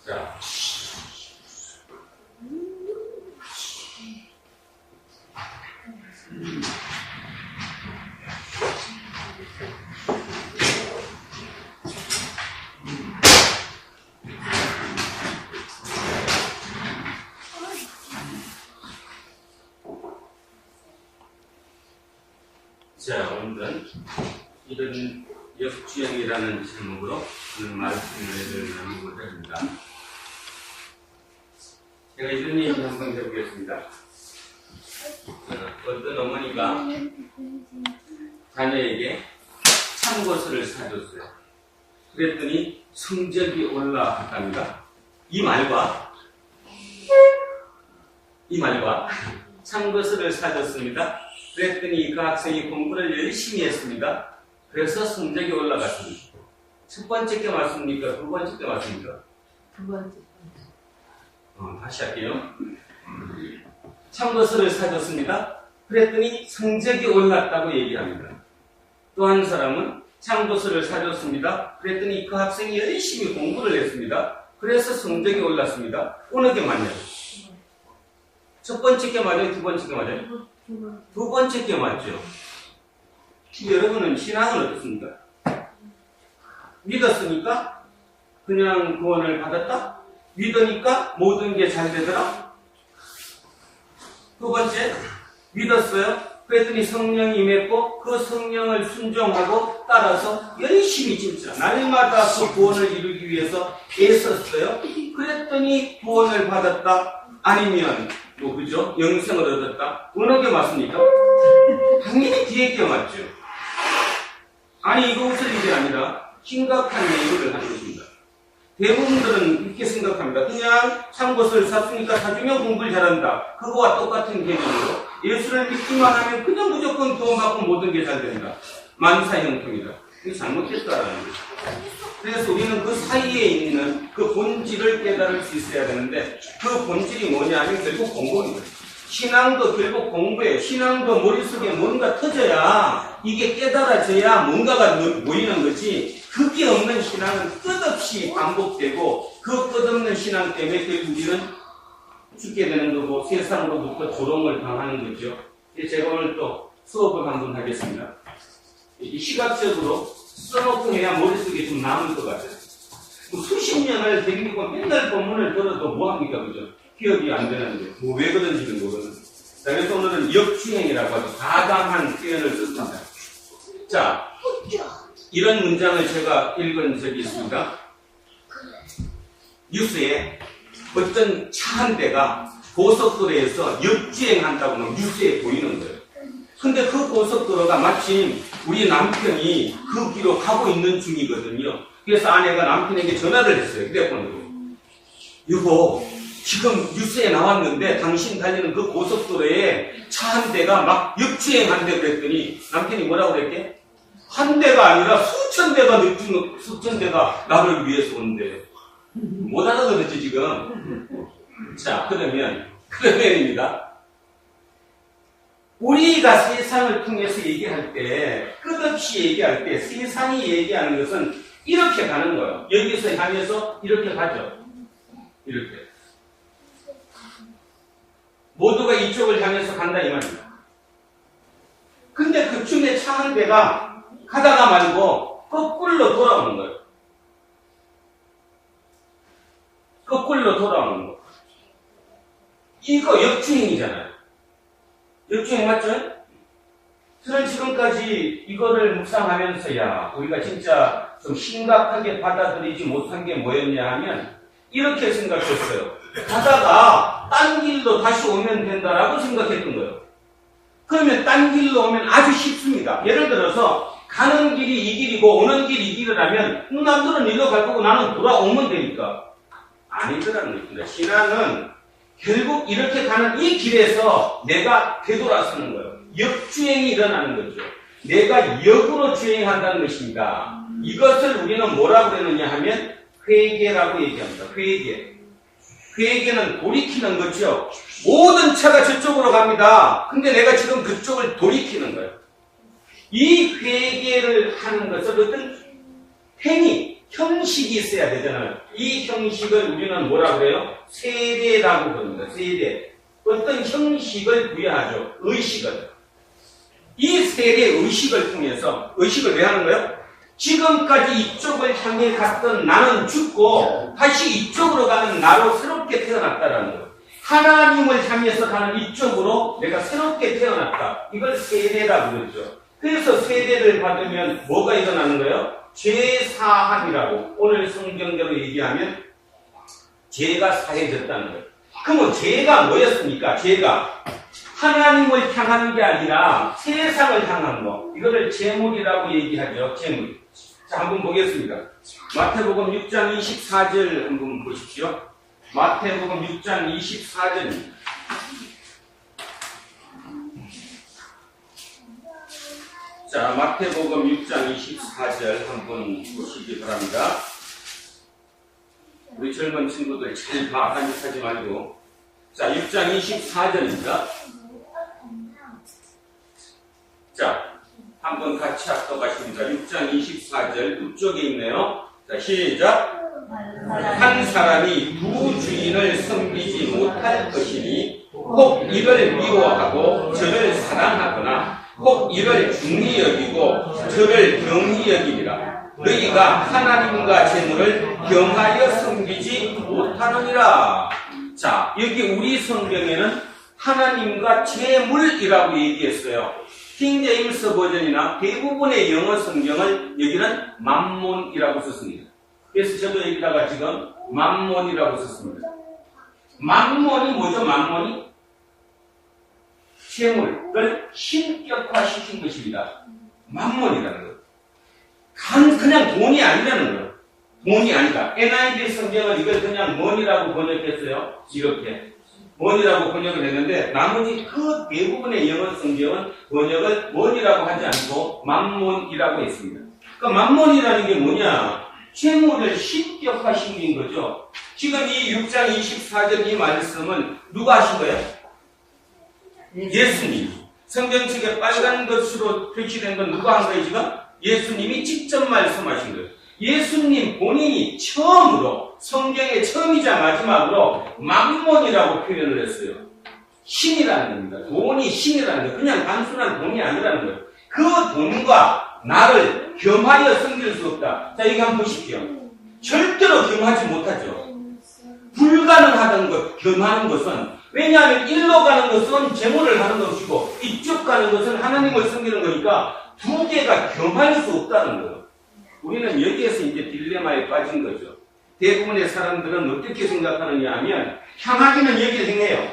자. 자, 오늘은 이런 역주행이라는 제목으로 오늘 말씀을 나누고자 합니다. 제가 이런 얘기 한번 해보겠습니다. 어떤 어머니가 자녀에게 참고서를 사줬어요. 그랬더니 성적이 올라갔답니다. 이 말과 참고서를 사줬습니다. 그랬더니 그 학생이 공부를 열심히 했습니다. 그래서 성적이 올라갔습니다. 첫 번째 게 맞습니까? 두 번째 게 맞습니까? 두 번째. 다시 할게요. 참고서를 사줬습니다. 그랬더니 성적이 올랐다고 얘기합니다. 또 한 사람은 참고서를 사줬습니다. 그랬더니 그 학생이 열심히 공부를 했습니다. 그래서 성적이 올랐습니다. 어느 게 맞냐고? 첫 번째 게 맞아요? 두 번째 게 맞아요? 두 번째 게 맞죠. 여러분은 신앙은 어떻습니까? 믿었으니까 그냥 구원을 받았다? 믿으니까 모든 게 잘 되더라? 두 번째, 믿었어요. 그랬더니 성령이 임했고 그 성령을 순종하고 따라서 열심히 진짜 날마다 그 구원을 이루기 위해서 애썼어요. 그랬더니 구원을 받았다? 아니면 그죠? 영생을 얻었다? 어느 게 맞습니까? 당연히 뒤에 게 맞죠. 아니 이거 웃을 일이 아니라 심각한 얘기를 하는 것입니다. 대부분들은 이렇게 생각합니다. 그냥 참고서를 샀으니까 사주면 공부를 잘한다. 그거와 똑같은 개념으로 예수를 믿기만 하면 그냥 무조건 구원받고 모든 게 잘 된다. 만사형통이다. 이게 잘못됐다라는 거죠. 그래서 우리는 그 사이에 있는 그 본질을 깨달을 수 있어야 되는데 그 본질이 뭐냐 하면 결국 공부입니다. 신앙도 결국 공부예요. 신앙도 머릿속에 뭔가 터져야 이게 깨달아져야 뭔가가 모이는 거지. 그게 없는 신앙은 끝없이 반복되고 그 끝없는 신앙 때문에 결국 우리는 죽게 되는 거고 세상으로부터 조롱을 당하는 거죠. 제가 오늘 또 수업을 한번 하겠습니다. 이 시각적으로 써놓고 해야 머릿속에 좀 남을 것 같아요. 수십 년을 대기고 맨날 본문을 들어도 뭐합니까, 그죠? 기억이 안 되는데, 왜 그런지는 모르는. 자, 그래서 오늘은 역주행이라고 아주 과감한 표현을 썼습니다. 자, 이런 문장을 제가 읽은 적이 있습니다. 뉴스에 어떤 차 한 대가 고속도로에서 역주행한다고 뉴스에 보이는 거예요. 근데 그 고속도로가 마침 우리 남편이 그 길로 가고 있는 중이거든요. 그래서 아내가 남편에게 전화를 했어요. 휴대폰으로. 여보, 지금 뉴스에 나왔는데 당신 달리는 그 고속도로에 차 한 대가 막 역주행한다고 그랬더니 남편이 뭐라고 그랬게? 한 대가 아니라 수천 대가 나를 위해서 온대. 못 알아들었지 지금. 자, 그러면입니다. 우리가 세상을 통해서 얘기할 때, 끝없이 얘기할 때, 세상이 얘기하는 것은 이렇게 가는 거예요. 여기서 향해서 이렇게 가죠. 이렇게. 모두가 이쪽을 향해서 간다, 이 말입니다. 근데 그 중에 차 한 대가 가다가 말고 거꾸로 돌아오는 거예요. 거꾸로 돌아오는 거. 이거 역주행이잖아요. 역주행 맞죠? 저는 지금까지 이거를 묵상하면서야 우리가 진짜 좀 심각하게 받아들이지 못한 게 뭐였냐 하면 이렇게 생각했어요. 가다가 딴 길로 다시 오면 된다라고 생각했던 거예요. 그러면 딴 길로 오면 아주 쉽습니다. 예를 들어서 가는 길이 이 길이고 오는 길이 이 길이라면 남들은 일로 갈 거고 나는 돌아오면 되니까. 아니더라는 것입니다. 신앙은 결국 이렇게 가는 이 길에서 내가 되돌아서는 거예요. 역주행이 일어나는 거죠. 내가 역으로 주행한다는 것입니다. 이것을 우리는 뭐라고 그러느냐 하면 회개라고 얘기합니다. 회개는 돌이키는 거죠. 모든 차가 저쪽으로 갑니다. 근데 내가 지금 그쪽을 돌이키는 거예요. 이 회개를 하는 것은 어떤 행위, 형식이 있어야 되잖아요. 이 형식을 우리는 뭐라 그래요? 세대라고 부릅니다. 세대. 어떤 형식을 부여하죠. 의식을. 이 세대 의식을 통해서, 의식을 왜 하는 거예요? 지금까지 이쪽을 향해 갔던 나는 죽고 다시 이쪽으로 가는 나로 새롭게 태어났다라는 거예요. 하나님을 향해서 가는 이쪽으로 내가 새롭게 태어났다. 이걸 세대라고 그러죠. 그래서 세대를 받으면 뭐가 일어나는 거예요? 죄사함이라고. 오늘 성경대로 얘기하면 죄가 사해졌다는 거예요. 그러면 죄가 뭐였습니까? 죄가 하나님을 향하는 게 아니라 세상을 향한 거. 이거를 재물이라고 얘기하죠. 재물. 자, 한번 보겠습니다. 마태복음 6장 24절 한번 보십시오. 마태복음 6장 24절입니다. 자, 마태복음 6장 24절 한번 보시기 바랍니다. 우리 젊은 친구들 잘 봐. 한입하지 말고. 자, 6장 24절입니다. 자, 한번 같이 합독하십니다. 6장 24절 이쪽에 있네요. 자, 시작. 한 사람이 두 주인을 섬기지 못할 것이니 혹 이를 미워하고 저를 사랑하거나 혹 이를 중히 여기고 저를 경히 여기니라. 너희가 하나님과 재물을 경하여 섬기지 못하느니라. 자, 여기 우리 성경에는 하나님과 재물이라고 얘기했어요. 킹 제임스 버전이나 대부분의 영어 성경을 여기는 맘몬이라고 썼습니다. 그래서 저도 여기다가 지금 맘몬이라고 썼습니다. 맘몬이 뭐죠? 맘몬이? 재물을 신격화시킨 것입니다. 맘몬이라는 거. 그냥 돈이 아니라는 거예요. 돈이 아니다. NIV 성경은 이걸 그냥 mon이라고 번역했어요. 이렇게. mon이라고 번역을 했는데 나머지 그 대부분의 영어 성경은 번역을 mon이라고 하지 않고 맘몬이라고 했습니다. 그러니까 맘몬이라는 게 뭐냐? 재물을 신격화시킨 거죠. 지금 이 6장 24절 이 말씀은 누가 하신 거예요? 예수님. 성경책에 빨간 것으로 표시된 건 누가 한 거예요 지금? 예수님이 직접 말씀하신 거예요. 예수님 본인이 처음으로 성경의 처음이자 마지막으로 맘몬이라고 표현을 했어요. 신이라는 겁니다. 돈이 신이라는 거예요. 그냥 단순한 돈이 아니라는 거예요. 그 돈과 나를 겸하여 섬길 수 없다. 자, 여기 한번 보십시오. 절대로 겸하지 못하죠. 불가능하다는 것, 겸하는 것은 왜냐하면 일로 가는 것은 재물을 하는 것이고 이쪽 가는 것은 하나님을 섬기는 거니까 두 개가 겸할 수 없다는 거예요. 우리는 여기에서 이제 딜레마에 빠진 거죠. 대부분의 사람들은 어떻게 생각하느냐 하면 향하기는 여기를 행해요.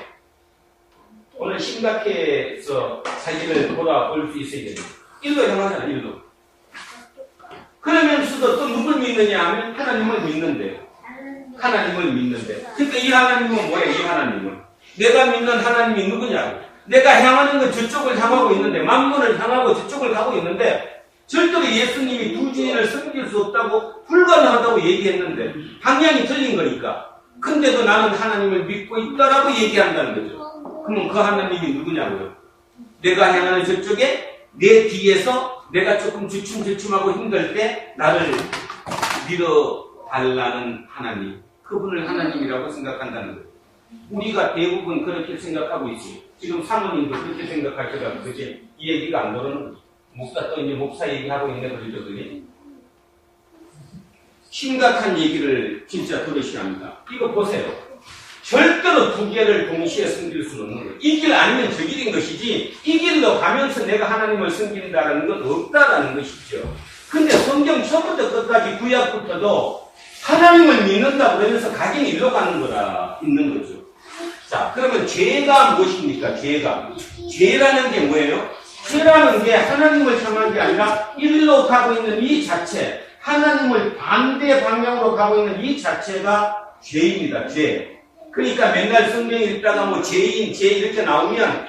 오늘 심각해서 자기를 돌아볼 수 있어야 됩니다. 일로 향하잖아, 일로. 그러면서도 또 누굴 믿느냐 하면 하나님을 믿는데. 하나님을 믿는데. 그러니까 이 하나님은 뭐예요, 이 하나님은? 내가 믿는 하나님이 누구냐고. 내가 향하는 건 저쪽을 향하고 있는데, 만물을 향하고 저쪽을 가고 있는데, 절대로 예수님이 두 주인을 섬길 수 없다고, 불가능하다고 얘기했는데, 방향이 틀린 거니까. 근데도 나는 하나님을 믿고 있다라고 얘기한다는 거죠. 그러면 그 하나님이 누구냐고요? 내가 향하는 저쪽에, 내 뒤에서 내가 조금 주춤주춤하고 힘들 때, 나를 밀어달라는 하나님. 그분을 하나님이라고 생각한다는 거예요. 우리가 대부분 그렇게 생각하고 있어요. 지금 사모님도 그렇게 생각하셔가지고 그게 이 얘기가 안 들어오는 거죠. 목사 또 이제 목사 얘기하고 있네 그러더니 심각한 얘기를 진짜 들으셔야 합니다. 이거 보세요. 절대로 두 개를 동시에 섬길 수는 없는 거예요. 이 길 아니면 저 길인 것이지 이 길로 가면서 내가 하나님을 섬긴다는 건 없다라는 것이죠. 근데 성경 처음부터 끝까지 구약부터도 하나님을 믿는다고 그러면서 가긴 일로 가는 거라 있는 거죠. 자, 그러면 죄가 무엇입니까? 죄라는 게 뭐예요? 죄라는 게 하나님을 향한 게 아니라 일로 가고 있는 이 자체, 하나님을 반대 방향으로 가고 있는 이 자체가 죄입니다. 죄. 그러니까 맨날 성경 읽다가 뭐 죄인, 죄 이렇게 나오면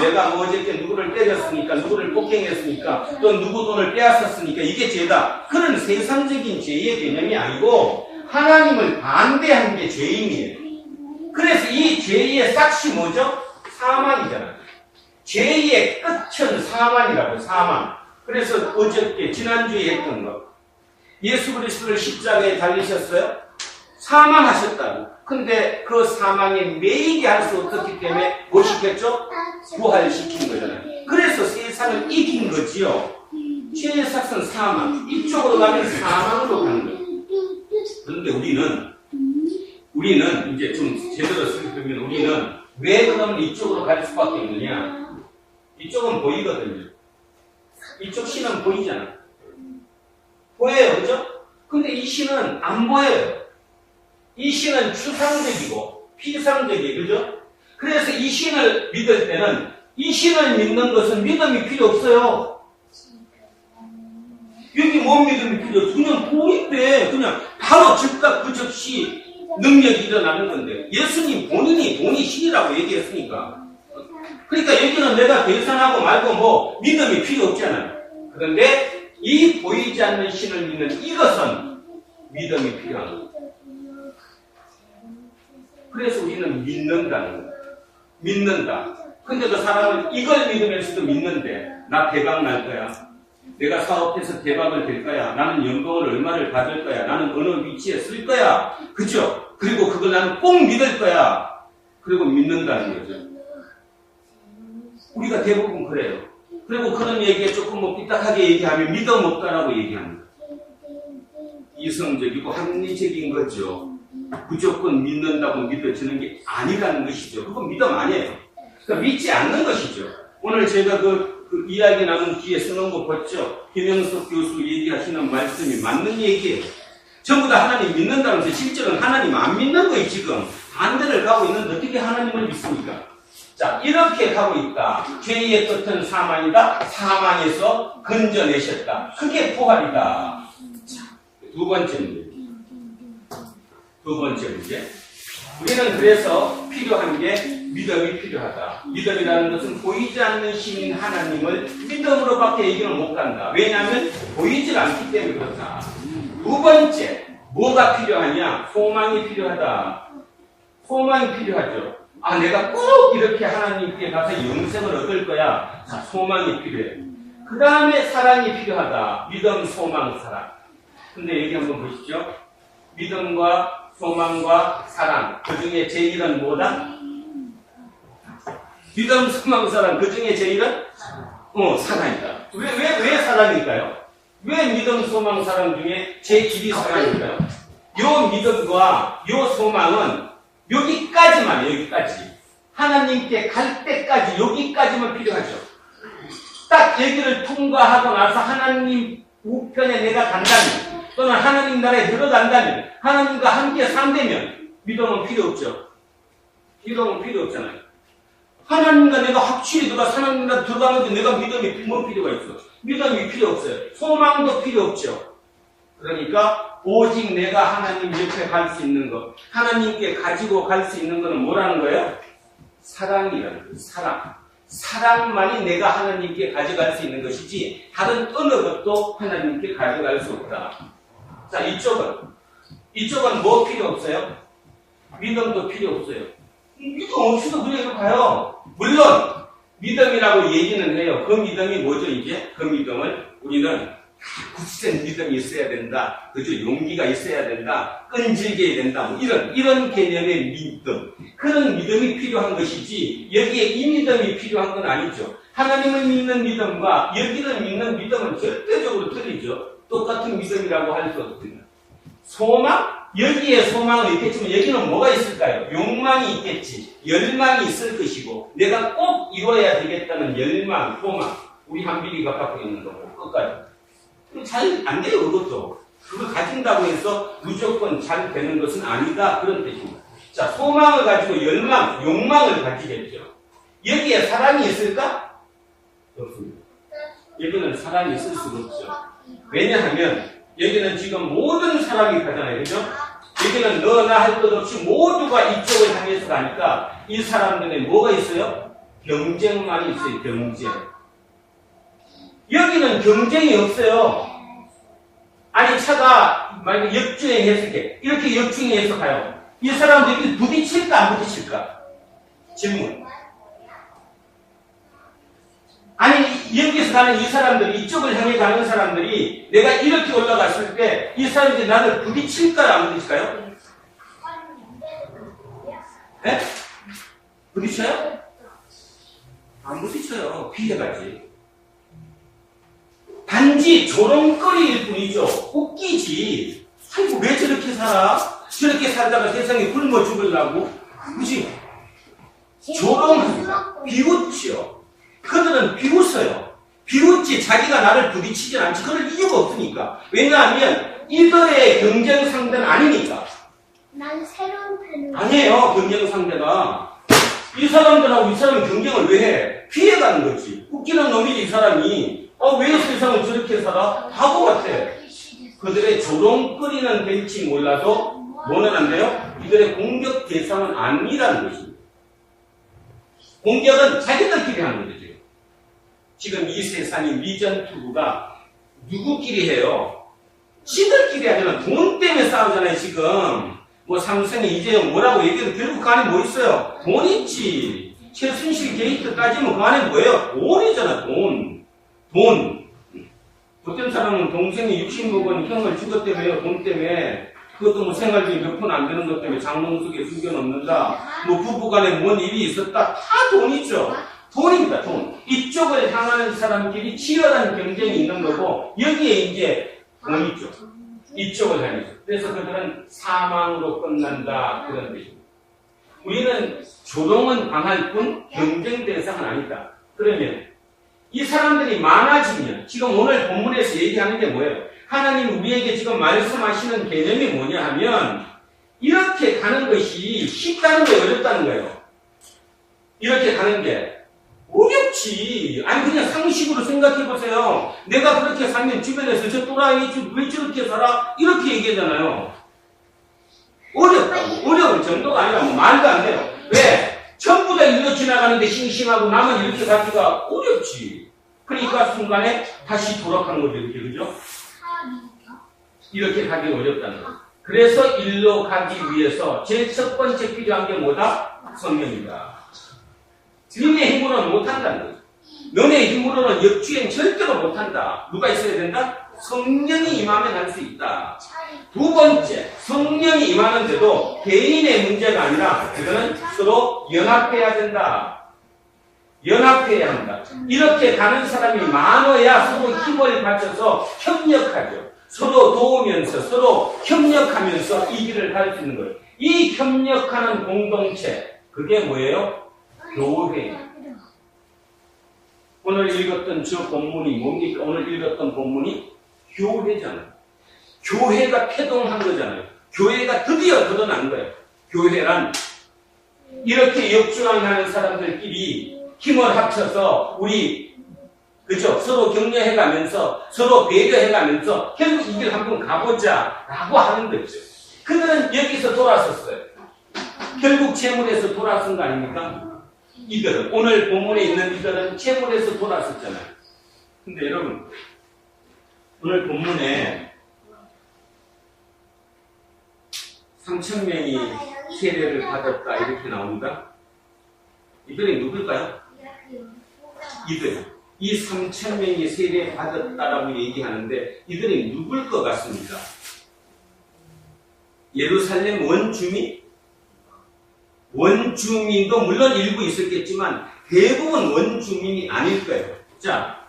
내가 뭐 어저께 누구를 때렸으니까, 누구를 폭행했으니까, 또 누구 돈을 빼앗았으니까 이게 죄다. 그런 세상적인 죄의 개념이 아니고 하나님을 반대한 게 죄인이에요. 그래서 이 죄의 싹시 뭐죠? 사망이잖아요. 죄의 끝은 사망이라고, 사망. 그래서 어저께 지난주에 했던 거. 예수 그리스도를 십자가에 달리셨어요? 사망하셨다고. 근데 그 사망에 매이게 할 수 없었기 때문에 뭐 시켰죠? 부활시킨 거잖아요. 그래서 세상을 이긴 거지요. 죄의 삭은 사망. 이쪽으로 가면 사망으로 가는 거예요. 그런데 우리는 이제 좀 제대로 생각하면 우리는 왜 그러면 이쪽으로 갈 수밖에 없느냐? 이쪽은 보이거든요. 이쪽 신은 보이잖아. 보여요, 그죠? 근데 이 신은 안 보여요. 이 신은 추상적이고 피상적이에요, 그죠? 그래서 이 신을 믿을 때는 이 신을 믿는 것은 믿음이 필요 없어요. 여기 뭔 믿음이 필요 없어? 그냥 보인대. 그냥 바로 즉각 그 즉시 능력이 일어나는 건데 예수님 본인이 신이라고 얘기했으니까. 그러니까 여기는 내가 계산하고 말고 뭐 믿음이 필요 없잖아요. 그런데 이 보이지 않는 신을 믿는 이것은 믿음이 필요한 거예요. 그래서 우리는 믿는다는 거예요. 믿는다. 근데 그 사람은 이걸 믿으면서도 믿는데 나 대박 날 거야. 내가 사업해서 대박을 될 거야. 나는 연봉을 얼마를 받을 거야. 나는 어느 위치에 쓸 거야. 그죠? 그리고 그걸 나는 꼭 믿을 거야. 그리고 믿는다는 거죠. 우리가 대부분 그래요. 그리고 그런 얘기에 조금 뭐 삐딱하게 얘기하면 믿음 없다라고 얘기합니다. 이성적이고 합리적인 거죠. 무조건 믿는다고 믿어지는 게 아니라는 것이죠. 그건 믿음 아니에요. 그러니까 믿지 않는 것이죠. 오늘 제가 그 이야기 나눈 뒤에 써놓은 거 봤죠? 김영석 교수 얘기하시는 말씀이 맞는 얘기예요. 전부 다 하나님 믿는다면서 실제로는 하나님 안 믿는 거예요, 지금. 반대를 가고 있는데 어떻게 하나님을 믿습니까? 자, 이렇게 가고 있다. 죄의 끝은 사망이다. 사망에서 건져내셨다. 그게 부활이다. 자, 두 번째 문제. 우리는 그래서 필요한 게 믿음이 필요하다. 믿음이라는 것은 보이지 않는 신인 하나님을 믿음으로밖에 얘기는 못 간다. 왜냐하면 보이질 않기 때문에 그렇다. 두 번째, 뭐가 필요하냐? 소망이 필요하다. 소망이 필요하죠. 아, 내가 꼭 이렇게 하나님께 가서 영생을 얻을 거야. 자, 소망이 필요해. 그 다음에 사랑이 필요하다. 믿음, 소망, 사랑. 근데 여기 한번 보시죠. 믿음과 소망과 사랑. 그 중에 제일은 뭐다? 믿음, 소망, 사랑. 그 중에 제일은? 사랑이다. 왜 사랑일까요? 왜 믿음, 소망, 사랑 중에 제1이 사랑일까요? 요 믿음과 요 소망은 여기까지만, 여기까지. 하나님께 갈 때까지, 여기까지만 필요하죠. 딱 여기를 통과하고 나서 하나님 우편에 내가 간다면, 또는 하나님 나라에 들어간다면, 하나님과 함께 산다면, 믿음은 필요 없죠. 믿음은 필요 없잖아요. 하나님과 내가 확실히 하나님과 들어가는데 내가 믿음이 뭐 필요가 있어? 믿음이 필요 없어요. 소망도 필요 없죠. 그러니까 오직 내가 하나님 옆에 갈 수 있는 것, 하나님께 가지고 갈 수 있는 것은 뭐라는 거예요? 사랑이라는 거예요. 사랑. 사랑만이 내가 하나님께 가져갈 수 있는 것이지 다른 어느 것도 하나님께 가져갈 수 없다. 자, 이쪽은 뭐 필요 없어요? 믿음도 필요 없어요. 믿음 없이도 그냥 가요. 물론 믿음이라고 얘기는 해요. 그 믿음이 뭐죠? 이제 그 믿음을 우리는 굳센 믿음이 있어야 된다. 그죠? 용기가 있어야 된다. 끈질게 해야 된다. 뭐 이런 개념의 믿음. 그런 믿음이 필요한 것이지 여기에 이 믿음이 필요한 건 아니죠. 하나님을 믿는 믿음과 여기를 믿는 믿음은 절대적으로 틀리죠. 똑같은 믿음이라고 할 수 없거든요. 소망? 여기에 소망은 있겠지만 여기는 뭐가 있을까요? 욕망이 있겠지. 열망이 있을 것이고 내가 꼭 이루어야 되겠다는 열망, 소망. 우리 한비리가 갖고 있는 거고 끝까지. 잘 안 돼요, 그것도. 그걸 가진다고 해서 무조건 잘 되는 것은 아니다. 그런 뜻입니다. 자, 소망을 가지고 열망, 욕망을 가지겠죠. 여기에 사랑이 있을까? 없습니다. 여기는 사랑이 있을 수가 없죠. 왜냐하면 여기는 지금 모든 사람이 가잖아요. 그죠? 여기는 너나 할 것 없이 모두가 이쪽을 향해서 가니까 이 사람들에 뭐가 있어요? 경쟁만이 있어요. 경쟁. 여기는 경쟁이 없어요. 아니 차가 만약에 역주행해서 이렇게 역주행해서 가요. 이 사람들이 부딪힐까 안 부딪힐까? 질문. 아니, 여기서 가는 이 사람들이, 이쪽을 향해 가는 사람들이 내가 이렇게 올라갔을 때 이 사람들이 나를 부딪힐까요? 안 부딪힐까요? 네? 부딪혀요? 안 부딪혀요. 피해가지. 단지 조롱거리일 뿐이죠. 웃기지. 아이고, 왜 저렇게 살아? 저렇게 살다가 세상에 굶어 죽으려고? 그지? 조롱합니다. 비웃죠. 그들은 비웃어요. 비웃지 자기가 나를 부딪히진 않지. 그럴 이유가 없으니까. 왜냐하면 이들의 경쟁 상대는 아니니까. 난 새로운 펜을 아니에요. 경쟁 상대가. 이 사람들하고 이 사람이 경쟁을 왜 해? 피해가는 거지. 웃기는 놈이지 이 사람이. 왜 세상을 저렇게 살아? 바보 같아. 그들의 조롱거리는 될지 몰라도 뭐는 안 돼요? 이들의 공격 대상은 아니라는 것입니다. 공격은 자기들끼리 하는 거죠. 지금 이 세상이 미전 투구가 누구끼리 해요? 지들끼리 하잖아. 돈 때문에 싸우잖아요, 지금. 뭐 삼성이 이재용 뭐라고 얘기해도 결국 그 안에 뭐 있어요? 돈 있지. 최순실 게이트 따지면 그 안에 뭐예요? 돈이잖아, 돈. 돈. 어떤 사람은 동생이 60억 원 형을 죽었다며 요 돈 때문에. 그것도 뭐 생활비 몇 푼 안 되는 것 때문에 장롱 속에 숨겨놓는다. 뭐 부부간에 뭔 일이 있었다. 다 돈이죠. 돈입니다, 돈. 이쪽을 향하는 사람끼리 치열한 경쟁이 있는 거고, 여기에 이제 돈 있죠. 이쪽을 향해서. 그래서 그들은 사망으로 끝난다. 그런 뜻입니다. 우리는 조롱은 강할 뿐 경쟁 대상은 아니다. 그러면 이 사람들이 많아지면, 지금 오늘 본문에서 얘기하는 게 뭐예요? 하나님 우리에게 지금 말씀하시는 개념이 뭐냐 하면, 이렇게 가는 것이 쉽다는 거예요? 어렵다는 거예요? 이렇게 가는 게 어렵지. 아니, 그냥 상식으로 생각해 보세요. 내가 그렇게 살면 주변에서 저 또라이 왜 저렇게 살아? 이렇게 얘기하잖아요. 어렵다. 어려울 정도가 아니라 뭐 말도 안 돼요. 왜? 전부 다 일로 지나가는데 싱싱하고 나만 이렇게 가기가 어렵지. 그러니까 순간에 다시 돌아가는 거죠. 이렇게, 그죠? 이렇게 가기 어렵다는 거예요. 그래서 일로 가기 위해서 제일 첫 번째 필요한 게 뭐다? 성령이다. 너네 힘으로는 못한다는 거예요. 너네 힘으로는 역주행 절대로 못한다. 누가 있어야 된다? 성령이 임하면 할 수 있다. 두 번째, 성령이 임하는데도 개인의 문제가 아니라 그거는 서로 연합해야 된다. 연합해야 한다. 이렇게 가는 사람이 많아야 서로 힘을 받쳐서 협력하죠. 서로 도우면서 서로 협력하면서 이 길을 갈 수 있는 거예요. 이 협력하는 공동체, 그게 뭐예요? 교회. 오늘 읽었던 저 본문이 뭡니까? 오늘 읽었던 본문이 교회잖아요. 교회가 태동한 거잖아요. 교회가 드디어 드러난 거예요. 교회란 이렇게 역주행하는 사람들끼리 힘을 합쳐서 우리 그죠? 서로 격려해가면서 서로 배려해가면서 결국 이 길 한번 가보자 라고 하는 거죠. 그들은 여기서 돌아섰어요. 결국 재물에서 돌아선 거 아닙니까? 이들은 오늘 본문에 있는 이들은 재물에서 돌아섰잖아요. 근데 여러분 오늘 본문에 3,000명이 세례를 받았다 이렇게 나옵니다. 이들이 누굴까요? 이들. 이 3,000명이 세례 받았다라고 얘기하는데 이들이 누굴 것 같습니다. 예루살렘 원주민? 원주민도 물론 일부 있었겠지만 대부분 원주민이 아닐 거예요. 자,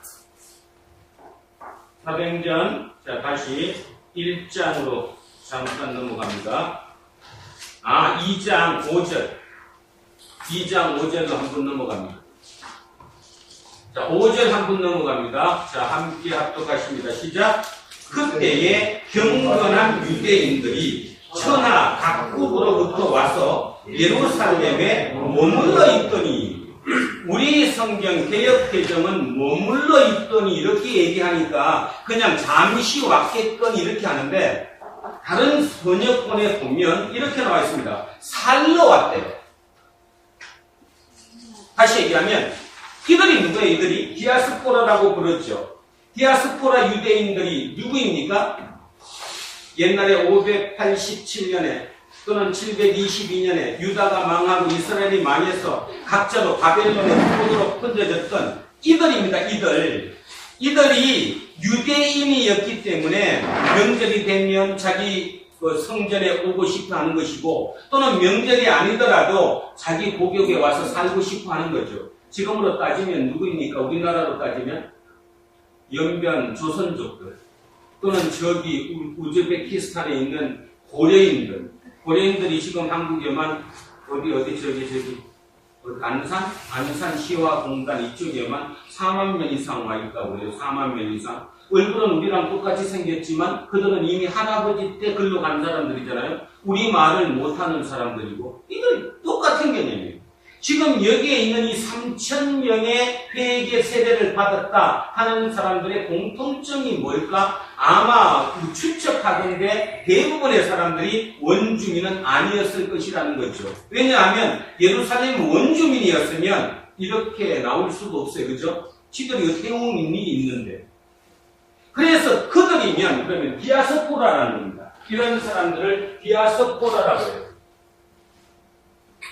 사도행전, 자, 다시 1장으로 잠깐 넘어갑니다. 2장 5절. 2장 5절로 한 번 넘어갑니다. 자, 5절 한 번 넘어갑니다. 자, 함께 합독하십니다. 시작. 그때에 경건한 유대인들이 천하 각국으로부터 와서 예루살렘에 머물러 있더니, 우리 성경 개역 개정은 머물러 있더니 이렇게 얘기하니까 그냥 잠시 왔겠거니 이렇게 하는데, 다른 번역본에 보면 이렇게 나와 있습니다. 살러 왔대요. 다시 얘기하면 이들이 누구예요? 이들이 디아스포라라고 부르죠. 디아스포라 유대인들이 누구입니까? 옛날에 587년에 또는 722년에 유다가 망하고 이스라엘이 망해서 각자로 바벨론의 포로로 던져졌던 이들입니다. 이들이 유대인이었기 때문에 명절이 되면 자기 성전에 오고 싶어 하는 것이고, 또는 명절이 아니더라도 자기 고국에 와서 살고 싶어 하는 거죠. 지금으로 따지면 누구입니까? 우리나라로 따지면 연변 조선족들, 또는 저기 우즈베키스탄에 있는 고려인들이 지금 한국에만 저기 안산 시화공단 이쪽에만 4만 명 이상 와 있다고 그래요. 4만 명 이상. 얼굴은 우리랑 똑같이 생겼지만 그들은 이미 할아버지 때 글로 간 사람들이잖아요. 우리 말을 못하는 사람들이고, 이건 똑같은 개념이에요. 지금 여기에 있는 이 3,000명의 회개 세례를 받았다 하는 사람들의 공통점이 뭘까? 아마 추측하던데 대부분의 사람들이 원주민은 아니었을 것이라는 거죠. 왜냐하면 예루살렘 원주민이었으면 이렇게 나올 수도 없어요. 그죠? 지들이 태웅인이 있는데. 그래서 그들이면 그러면 디아스포라라는 겁니다. 이런 사람들을 디아스포라라고 해요.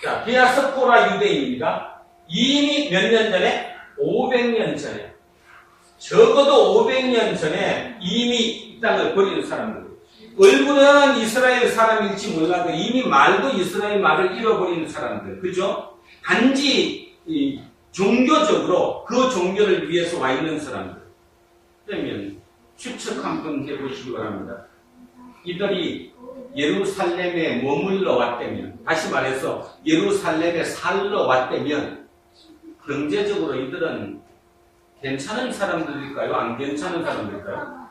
자, 디아스포라 유대인입니다. 이미 몇 년 전에? 500년 전에. 적어도 500년 전에 이미 이 땅을 버리는 사람들. 얼굴은 이스라엘 사람일지 몰라도 이미 말도 이스라엘 말을 잃어버리는 사람들. 그죠? 단지 종교적으로 그 종교를 위해서 와 있는 사람들. 그러면 추측 한번 해보시기 바랍니다. 이들이 예루살렘에 머물러 왔다면, 다시 말해서 예루살렘에 살러 왔다면 경제적으로 이들은 괜찮은 사람들일까요? 안 괜찮은 사람들일까요?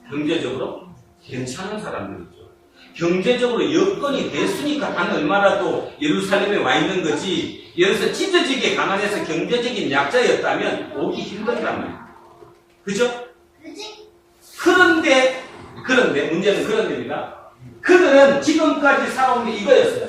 경제적으로 괜찮은 사람들이죠. 경제적으로 여건이 됐으니까 단 얼마라도 예루살렘에 와 있는 거지, 여기서 찢어지게 가난해서 경제적인 약자였다면 오기 힘들단 말이에요. 그죠? 그런데 문제는 그런 데입니다. 그들은 지금까지 살아온 게 이거였어요.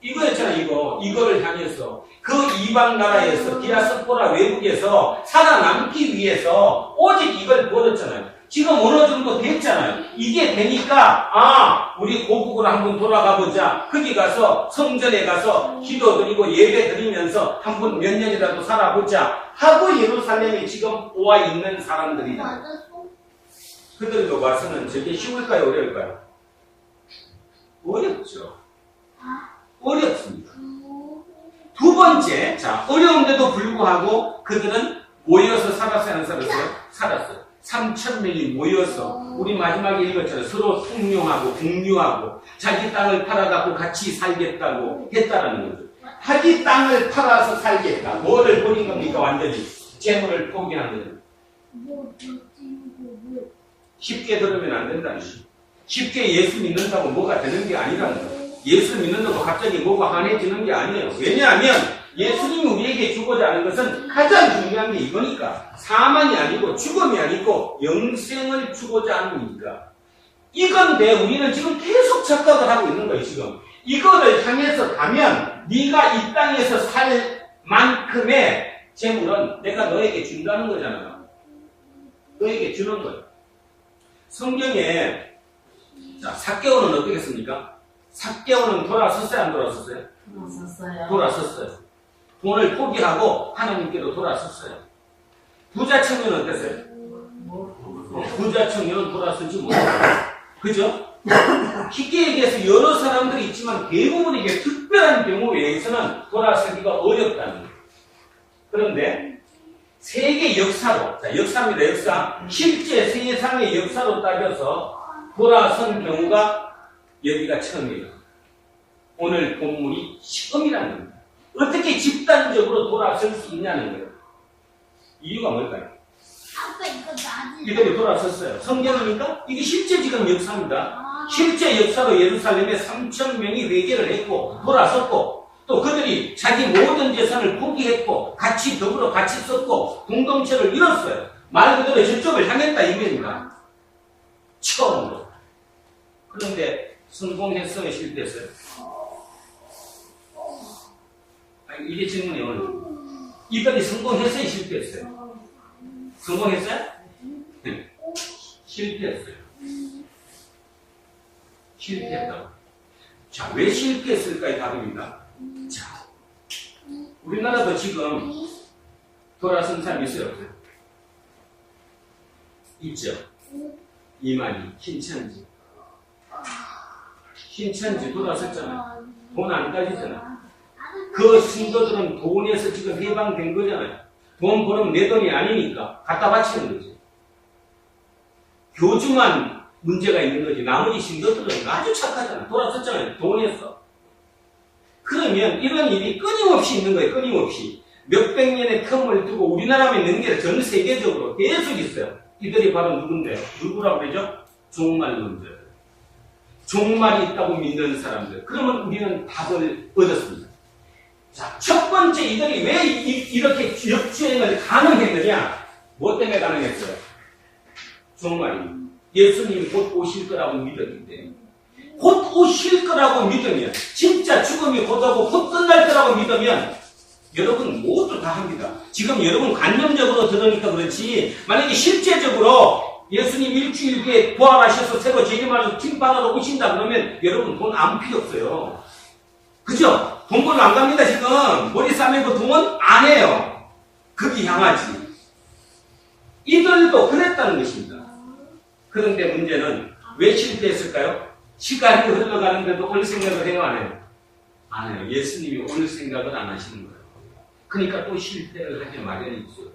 이거였잖아. 이거를 향해서 그 이방 나라에서 디아스포라 외국에서 살아남기 위해서 오직 이걸 보였잖아요. 지금 어느 정도 됐잖아요. 이게 되니까 우리 고국으로 한번 돌아가 보자. 거기 가서 성전에 가서 기도드리고 예배 드리면서 한번 몇 년이라도 살아보자 하고 예루살렘에 지금 와 있는 사람들이다. 그들도 와서는 저게 쉬울까요? 어려울까요? 어렵죠. 어렵습니다. 두 번째, 자, 어려운데도 불구하고 그들은 모여서 살았어요? 안 살았어요? 살았어요. 3,000명이 모여서, 우리 마지막에 읽었잖아요. 서로 통용하고 공유하고 자기 땅을 팔아갖고 같이 살겠다고 했다라는 거죠. 자기 땅을 팔아서 살겠다. 뭐를 버린 겁니까? 완전히 재물을 포기한 거죠. 쉽게 들으면 안 된다는 거죠. 쉽게 예수 믿는다고 뭐가 되는 게 아니라는 거예요. 예수 믿는다고 갑자기 뭐가 환해지는 게 아니에요. 왜냐하면 예수님이 우리에게 주고자 하는 것은 가장 중요한 게 이거니까. 사망이 아니고 죽음이 아니고 영생을 주고자 하는 거니까. 이건데 우리는 지금 계속 착각을 하고 있는 거예요. 지금 이거를 향해서 가면 네가 이 땅에서 살 만큼의 재물은 내가 너에게 준다는 거잖아요. 너에게 주는 거예요. 성경에 삭개오는 어떻게 했습니까? 삭개오는 돌아섰어요? 안 돌아섰어요? 돌아섰어요. 돈을 포기하고 하나님께로 돌아섰어요. 부자 청년은 어땠어요? 부자 청년은 돌아서지 못했어요. 그죠? 쉽게 얘기해서 여러 사람들이 있지만 대부분에게 특별한 경우 외에서는 돌아서기가 어렵다는 거예요. 그런데 세계 역사로, 역사입니다. 역사. 실제 세상의 역사로 따져서 돌아선 경우가 여기가 처음이에요. 오늘 본문이 처음이라는 겁니다. 어떻게 집단적으로 돌아설 수 있냐는 거예요. 이유가 뭘까요? 이들이 돌아섰어요. 성경이니까 이게 실제 지금 역사입니다. 실제 역사로 예루살렘에 3,000명이 회개를 했고 돌아섰고, 또 그들이 자기 모든 재산을 포기했고 같이 더불어 같이 썼고 공동체를 이뤘어요. 말 그대로 저쪽을 향했다 이겁니다. 처음으로. 그런데 성공했어요? 실패했어요? 이게 질문이에요. 오늘. 이들이 성공했어요? 실패했어요? 성공했어요? 네. 실패했어요. 실패했다고. 자, 왜 실패했을까요? 답입니다. 자, 우리나라도 지금 돌아선 사람 있어요, 없어요? 있죠? 이만희, 신천지. 신천지 돌아섰잖아요. 돈 안 가지잖아요. 그 신도들은 돈에서 지금 해방된 거잖아요. 돈 벌으면 내 돈이 아니니까 갖다 바치는 거지. 교주만 문제가 있는 거지. 나머지 신도들은 아주 착하잖아요. 돌아섰잖아요. 돈에서. 그러면 이런 일이 끊임없이 있는 거예요. 끊임없이. 몇백 년의 텀을 두고 우리나라만 있는 게 전 세계적으로 계속 있어요. 이들이 바로 누군데요? 누구라고 그러죠? 종말론者. 종말이 있다고 믿는 사람들. 그러면 우리는 답을 얻었습니다. 자, 첫 번째 이들이 왜 이렇게 역주행을 가능했느냐? 뭐 때문에 가능했어요? 종말입니다. 예수님이 곧 오실 거라고 믿었기 때문에. 곧 오실 거라고 믿으면, 진짜 죽음이 곧하고 곧 끝날 거라고 믿으면, 여러분 모두 다 합니다. 지금 여러분 관념적으로 들으니까 그렇지, 만약에 실제적으로 예수님 일주일 뒤에 부활하셔서 새로 재림하셔서 팀판으로 오신다 그러면 여러분 돈 아무 필요 없어요. 그죠? 돈 벌러 안 갑니다, 지금. 머리 싸매고 돈 안 해요. 거기 향하지. 이들도 그랬다는 것입니다. 그런데 문제는 왜 실패했을까요? 시간이 흘러가는데도 올 생각을 해요, 안 해요? 안 해요. 예수님이 올 생각을 안 하시는 거예요. 그러니까 또 실패를 하게 마련이죠.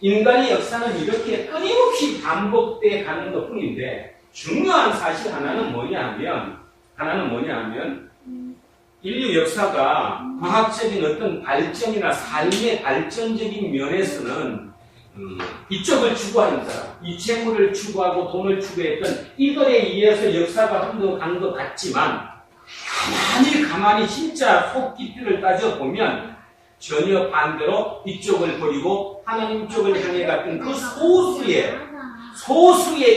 인간의 역사는 이렇게 끊임없이 반복돼 가는 것 뿐인데, 중요한 사실 하나는 뭐냐 하면, 인류 역사가 과학적인 어떤 발전이나 삶의 발전적인 면에서는 이쪽을 추구하는 사람, 이 재물을 추구하고 돈을 추구했던 이들에 의해서 역사가 흘러간 것 같지만 가만히 진짜 속 깊이를 따져보면 전혀 반대로 이쪽을 버리고 하나님 쪽을 향해 갔던 그 소수에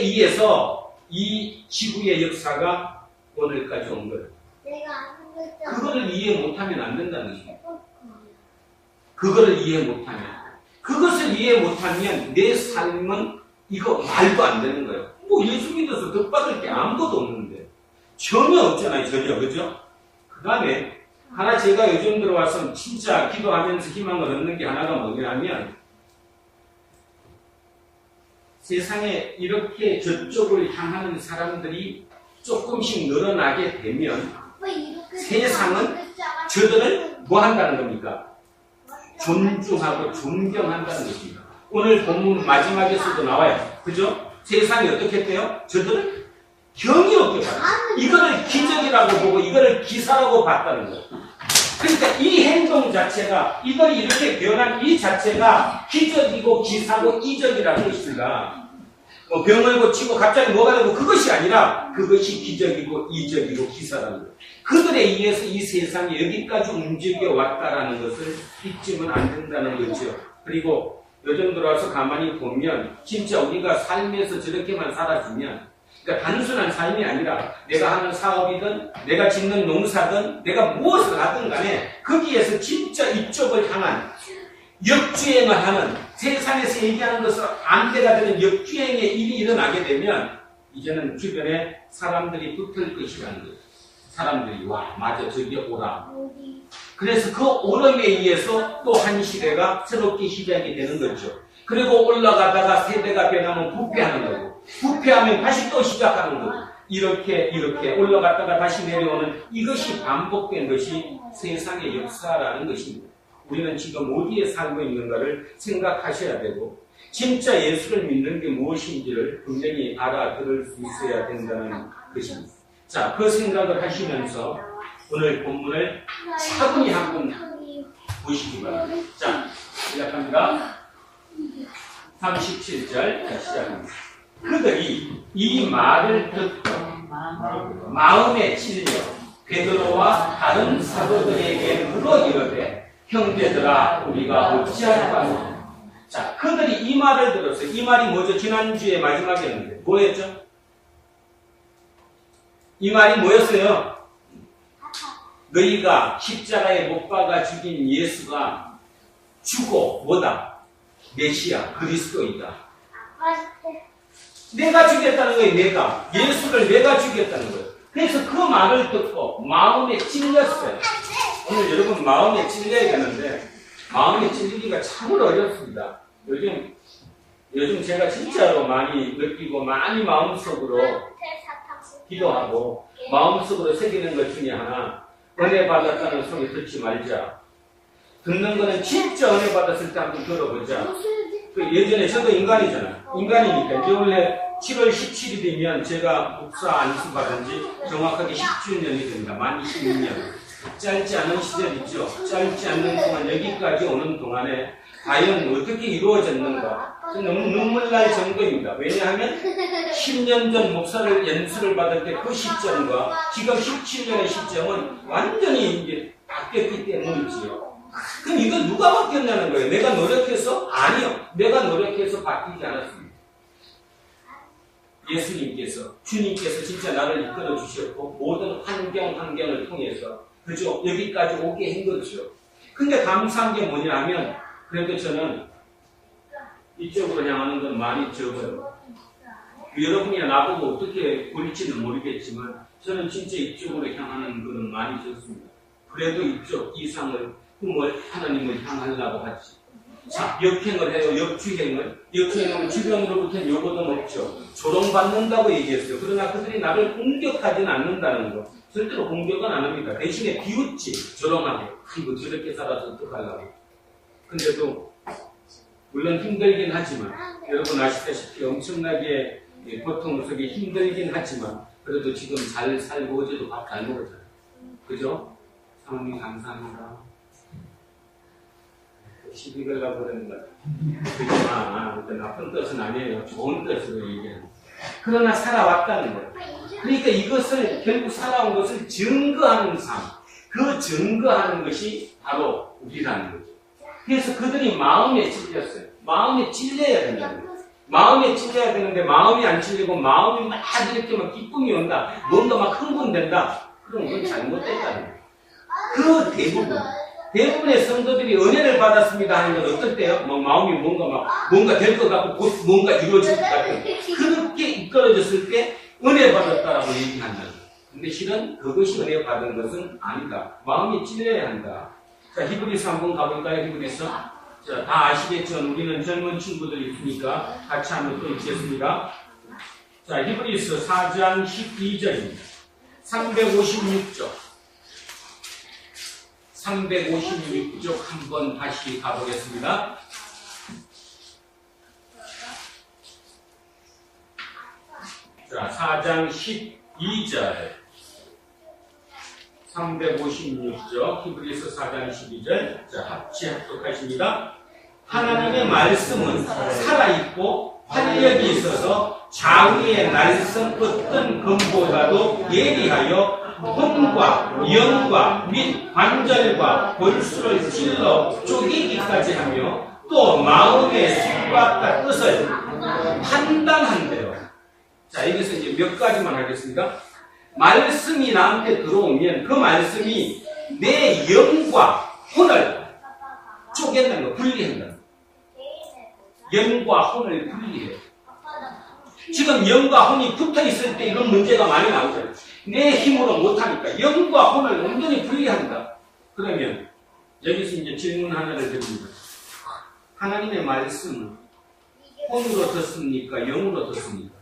의해서 이 지구의 역사가 오늘까지 온 거예요. 그거를 이해 못하면 안 된다는 것입니다. 그거를 이해 못하면. 그것을 이해 못하면 내 삶은 이거 말도 안 되는 거예요. 뭐 예수 믿어서 덕받을 게 아무것도 없는데. 전혀 없잖아요, 전혀. 그죠? 그 다음에 하나 제가 요즘 들어와서 진짜 기도하면서 희망을 얻는 게 하나가 뭐냐면, 세상에 이렇게 저쪽을 향하는 사람들이 조금씩 늘어나게 되면 세상은 저들을 뭐 한다는 겁니까? 존중하고 존경한다는 것입니다. 오늘 본문 마지막에서도 나와요. 그죠? 세상이 어떻게 돼요? 저들을 경이 없게 봐요. 이거를 기적이라고 보고 이거를 기사라고 봤다는 거예요. 그러니까 이 행동 자체가, 이들이 이렇게 변한 이 자체가 기적이고 기사고 이적이라는 것입니다. 뭐 병을 고치고 갑자기 뭐가 되고 그것이 아니라 그것이 기적이고 이적이고 기사라는 거예요. 그들에 의해서 이 세상이 여기까지 움직여 왔다라는 것을 잊지는 안 된다는 거죠. 그리고 요즘 들어와서 가만히 보면 진짜 우리가 삶에서 저렇게만 살아주면, 그러니까 단순한 삶이 아니라 내가 하는 사업이든 내가 짓는 농사든 내가 무엇을 하든 간에 거기에서 진짜 이쪽을 향한 역주행을 하는, 세상에서 얘기하는 것은 안돼가 되는 역주행의 일이 일어나게 되면 이제는 주변에 사람들이 붙을 것이라는 거예요. 사람들이 와, 맞아, 저기 오라. 그래서 그 오름에 의해서 또 한 시대가 새롭게 시작이 되는 거죠. 그리고 올라가다가 세대가 변하면 부패하는 거고, 부패하면 다시 또 시작하는 거고, 이렇게 올라갔다가 다시 내려오는 이것이 반복된 것이 세상의 역사라는 것입니다. 우리는 지금 어디에 살고 있는가를 생각하셔야 되고, 진짜 예수를 믿는 게 무엇인지를 분명히 알아들을 수 있어야 된다는 것입니다. 자, 그 생각을 하시면서 오늘 본문을 차분히 한번 보시기 바랍니다. 자, 시작합니다. 37절 시작합니다. 그들이 이 말을 듣고 마음에 찔려 베드로와 다른 사도들에게 물어 이르되, 형제들아, 우리가 어찌할까 하노? 자, 그들이 이 말을 들었어요. 이 말이 뭐죠? 지난주에 마지막이었는데 뭐였죠? 이 말이 뭐였어요? 너희가 십자가에 못 박아 죽인 예수가 죽어 뭐다? 메시아, 그리스도이다. 내가 죽였다는 거예요. 예수를 내가 죽였다는 거예요. 그래서 그 말을 듣고 마음에 찔렸어요. 오늘 여러분 마음에 찔려야 되는데 마음에 찔리기가 참으로 어렵습니다. 요즘 제가 진짜로 많이 느끼고 많이 마음속으로 기도하고 마음속으로 새기는 것 중에 하나, 은혜 받았다는 소리 듣지 말자. 듣는 거는 진짜 은혜 받았을 때 한번 들어보자. 예전에 저도 인간이잖아요. 인간이니까 이제 원래 7월 17일이면 제가 목사 안수 받은 지 정확하게 10주년이 됩니다. 만 16년. 짧지 않은 시절 있죠. 짧지 않는 동안 여기까지 오는 동안에 과연 어떻게 이루어졌는가. 너무 눈물 날 정도입니다. 왜냐하면 10년 전 목사를 연수를 받을 때 그 시점과 지금 17년의 시점은 완전히 이제 바뀌었기 때문이지요. 그럼 이걸 누가 바뀌었냐는 거예요. 내가 노력해서? 아니요. 내가 노력해서 바뀌지 않았습니다. 예수님께서, 주님께서 진짜 나를 이끌어 주셨고 모든 환경을 통해서 그죠? 여기까지 오게 한 거죠. 근데 감사한 게 뭐냐 하면 그래도 저는 이쪽으로 향하는 건 많이 적어요. 여러분이나 나보고 어떻게 볼지는 모르겠지만 저는 진짜 이쪽으로 향하는 거는 많이 적습니다. 그래도 이쪽 이상을 꿈을 하나님을 향하려고 하지. 자, 역행을 해요. 역주행은 주변으로부터는 요거는 없죠. 조롱받는다고 얘기했어요. 그러나 그들이 나를 공격하지는 않는다는 거. 절대로 공격은 안 합니다. 대신에 비웃지, 조롱하게. 이거 저렇게 살아서 어떡하려고. 근데도 물론 힘들긴 하지만 여러분 아시다시피 엄청나게 고통 속에 힘들긴 하지만 그래도 지금 잘 살고 어제도 밥 잘 먹었잖아요. 그죠? 사모님 감사합니다. 시비 걸라고 그러는 것 같아요. 그렇지만 나쁜 뜻은 아니에요. 좋은 뜻으로 얘기해요. 그러나 살아왔다는 거예요. 그러니까 이것을 결국 살아온 것을 증거하는 삶. 그 증거하는 것이 바로 우리라는 거죠. 그래서 그들이 마음에 찔렸어요. 마음에 찔려야 된다는 거예요. 마음에 찔려야 되는데 마음이 안 찔리고 마음이 막 이렇게 막 기쁨이 온다. 뭔가 막 흥분된다. 그럼 그건 잘못됐다는 거예요. 그 대부분의 성도들이 은혜를 받았습니다 하는 건 어떨 때요? 마음이 뭔가 될 것 같고 곧 뭔가 이루어질 것 같고 그렇게 이끌어졌을 때 은혜 받았다라고 얘기한다는 거예요. 근데 실은 그것이 은혜 받은 것은 아니다. 마음이 찔려야 한다. 자, 히브리서 한번 가볼까요? 히브리서. 자, 다 아시겠죠? 우리는 젊은 친구들이 있으니까 같이 한번 또 읽겠습니다. 자, 히브리서 4장 12절입니다. 356쪽. 356쪽 한번 다시 가보겠습니다. 자, 4장 12절. 356쪽, 히브리서 4장 12절. 자, 같이 합독하십니다. 하나님의 말씀은 살아있고 활력이 있어서 자위의 날선 어떤 검보다도 예리하여 혼과 영과 및 관절과 골수를 찔러 쪼개기까지 하며 또 마음의 생각과 뜻을 판단한대요. 자, 여기서 이제 몇 가지만 하겠습니다. 말씀이 나한테 들어오면 그 말씀이 내 영과 혼을 쪼갠다는 거, 분리한다는 거. 영과 혼을 분리해요. 지금 영과 혼이 붙어 있을 때 이런 문제가 많이 나오잖아요. 내 힘으로 못하니까 영과 혼을 완전히 분리한다. 그러면 여기서 이제 질문 하나를 드립니다. 하나님의 말씀은 혼으로 듣습니까? 영으로 듣습니까?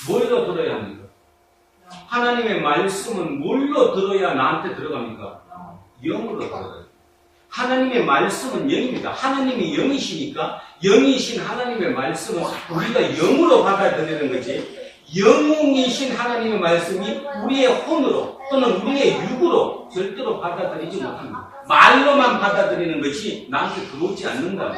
뭘로 들어야 합니까? 하나님의 말씀은 뭘로 들어야 나한테 들어갑니까? 영으로 들어가요. 하나님의 말씀은 영입니다. 하나님이 영이시니까 영이신 하나님의 말씀은 우리가 영으로 받아들이는 거지, 영웅이신 하나님의 말씀이 우리의 혼으로 또는 우리의 육으로 절대로 받아들이지 못합니다. 말로만 받아들이는 것이 나한테 들어오지 않는다.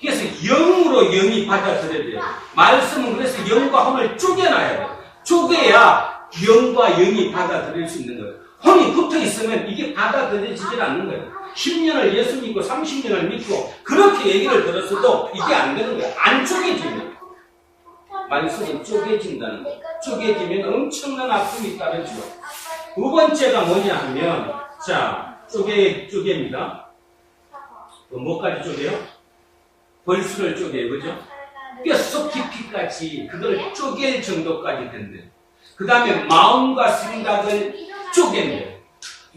그래서 영으로 영이 받아들여야 돼요. 말씀은 그래서 영과 혼을 쪼개놔야 돼요. 쪼개야 영과 영이 받아들일 수 있는 거예요. 혼이 붙어 있으면 이게 받아들여지질 않는 거예요. 10년을 예수 믿고 30년을 믿고 그렇게 얘기를 들었어도 이게 안 되는 거예요. 안 쪼개지면. 말씀은 쪼개진다는 거예요. 쪼개지면 엄청난 아픔이 따르죠. 두 번째가 뭐냐 하면, 자, 쪼개입니다. 뭐까지 쪼개요? 벌수를 쪼개요. 그죠? 뼛속 깊이까지 그걸 쪼갤 정도까지 된대. 그 다음에 마음과 생각을 쪼갠대요.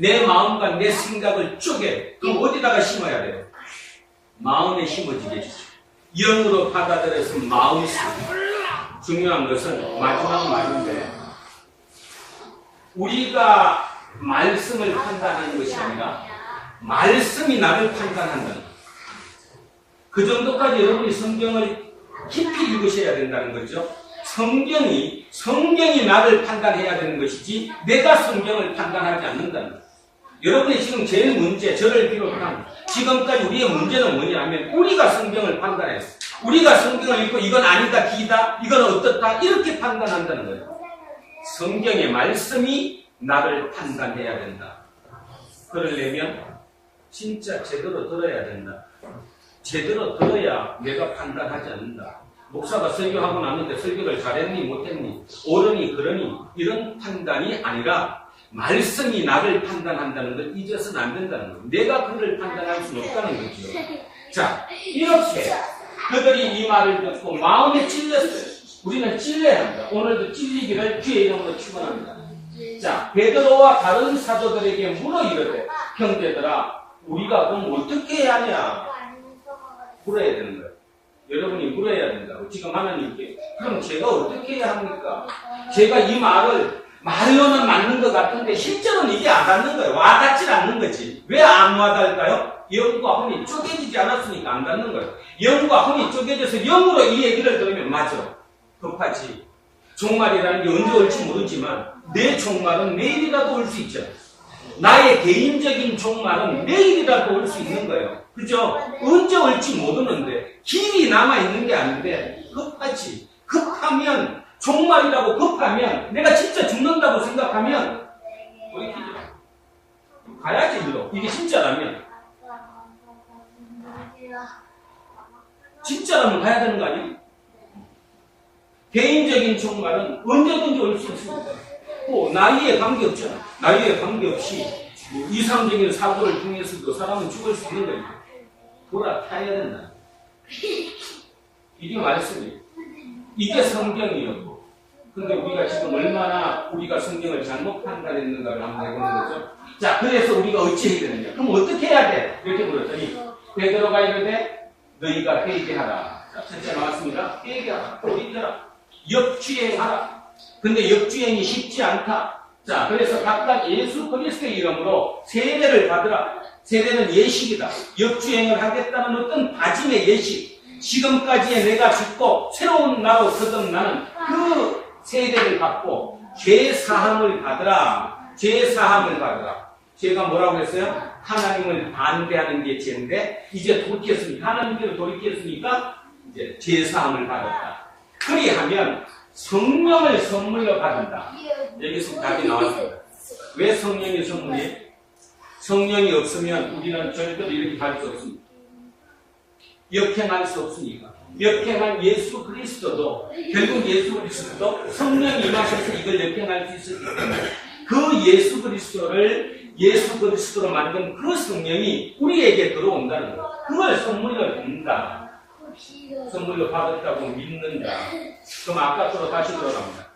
내 마음과 내 생각을 쪼개. 그럼 어디다가 심어야 돼요? 마음에 심어지게 해주죠. 영으로 받아들여서 마음이 중요한 것은 마지막 말인데, 우리가 말씀을 판단하는 것이 아니라 말씀이 나를 판단한다는 거예요. 그 정도까지 여러분이 성경을 깊이 읽으셔야 된다는 거죠. 성경이 나를 판단해야 되는 것이지 내가 성경을 판단하지 않는다는 거예요. 여러분이 지금 제일 문제, 저를 비롯한 지금까지 우리의 문제는 뭐냐면 우리가 성경을 판단해요. 우리가 성경을 읽고 이건 아니다, 기다, 이건 어떻다 이렇게 판단한다는 거예요. 성경의 말씀이 나를 판단해야 된다. 그러려면 진짜 제대로 들어야 된다. 제대로 들어야 내가 판단하지 않는다. 목사가 설교하고 났는데 설교를 잘했니 못했니 옳으니 그러니 이런 판단이 아니라 말씀이 나를 판단한다는 걸 잊어서는 안 된다는 거예요. 내가 그를 판단할 수는 없다는 거죠. 자, 이렇게 그들이 이 말을 듣고 마음에 찔렸어요. 우리는 찔려야 합니다. 오늘도 찔리기를 주의 이름으로 축원합니다. 자, 베드로와 다른 사도들에게 물어 이르되 형제들아 우리가 그럼 어떻게 해야 하냐 물어야 되는 거예요. 여러분이 물어야 된다고. 지금 하나님께 그럼 제가 어떻게 해야 합니까? 제가 이 말로는 맞는 것 같은데 실제로는 이게 안 닿는 거예요. 와닿질 않는 거지. 왜 안 와닿을까요? 영과 혼이 쪼개지지 않았으니까 안 닿는 거예요. 영과 혼이 쪼개져서 영으로 이 얘기를 들으면 맞아. 급하지. 종말이라는 게 언제 올지 모르지만 내 종말은 내일이라도 올 수 있죠. 나의 개인적인 종말은 내일이라도 올 수 있는 거예요. 그죠? 언제 올지 모르는데 길이 남아있는 게 아닌데 급하지. 급하면 종말이라고 급하면 내가 진짜 죽는다고 생각하면 우리 기죠. 가야지 물어. 이게 진짜라면 진짜라면 가야 되는 거 아니에요? 개인적인 종말은 언제든지 올 수 있습니다. 또 나이에 관계없잖아. 나이에 관계없이 이상적인 사고를 통해서도 사람은 죽을 수 있는 거니까 돌아타야 된다. 이게 말씀이에요. 이게 성경이었고 근데 우리가 지금 얼마나 우리가 성경을 잘못 판단했는가를 한번 해보는 거죠. 자, 그래서 우리가 어찌 해야 되느냐? 그럼 어떻게 해야 돼? 이렇게 물었더니 베드로가 이르되 너희가 회개하라. 자, 첫째 나왔습니다. 회개하라. 돌이켜라. 역주행하라. 근데 역주행이 쉽지 않다. 자, 그래서 각각 예수 그리스도의 이름으로 세례를 받으라. 세례는 예식이다. 역주행을 하겠다는 어떤 다짐의 예식. 지금까지의 내가 죽고 새로운 나로 거듭나는 그 세례를 받고 죄사함을 받으라. 죄사함을 받으라. 제가 뭐라고 했어요? 하나님을 반대하는 게 죄인데 이제 돌이켰으니까 하나님께로 돌이켰으니까 이제 죄사함을 받았다. 그리하면 성령을 선물로 받는다. 여기서 답이 나왔습니다. 왜 성령이 선물이에요? 성령이 없으면 우리는 절대로 이렇게 갈 수 없습니다. 역행할 수 없으니까. 역행한 예수 그리스도도 결국 예수 그리스도도 성령이 임하셔서 이걸 역행할 수 있었기 때문에 그 예수 그리스도를 예수 그리스도로 만든 그 성령이 우리에게 들어온다는 것. 그걸 선물로 받는다. 선물로 받았다고 믿는다. 그럼 아까부터 다시 돌아갑니다.